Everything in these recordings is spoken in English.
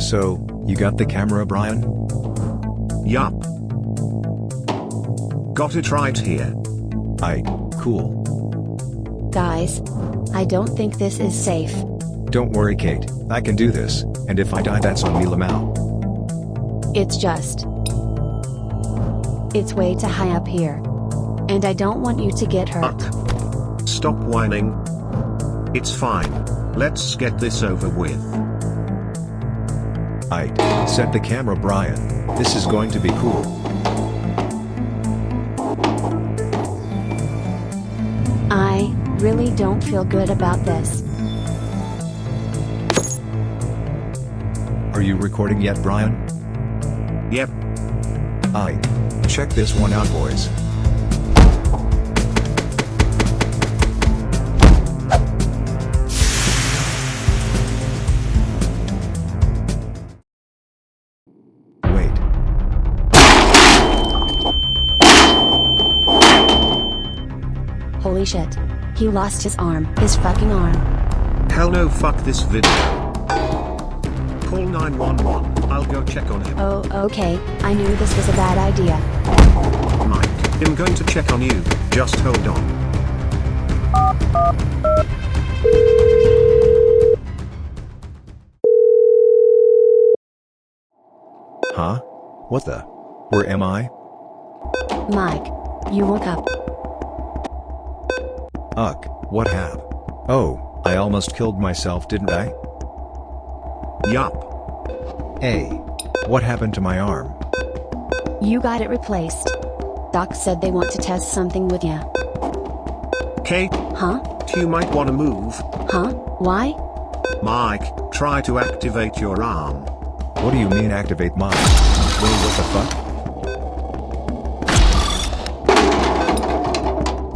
So, you got the camera, Brian? Yup. Got it right here. Cool. Guys, I don't think this is safe. Don't worry, Kate, I can do this, and if I die that's on me, Lamau. It's way too high up here. And I don't want you to get hurt. Stop whining. It's fine. Let's get this over with. Set the camera, Brian. This is going to be cool. I really don't feel good about this. Are you recording yet, Brian? Yep. Check this one out, boys. Wait. Holy shit. He lost his arm. His fucking arm. Hell no, fuck this video. Call 911. I'll go check on him. Oh, okay. I knew this was a bad idea. Mike, I'm going to check on you. Just hold on. Huh? What the? Where am I? Mike, you woke up. What happened? Oh, I almost killed myself, didn't I? Yup. Hey. What happened to my arm? You got it replaced. Doc said they want to test something with you. Kate, Huh? you might want to move. Huh? Why? Mike, try to activate your arm. What do you mean activate mine? Wait, what the fuck?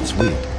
Sweet.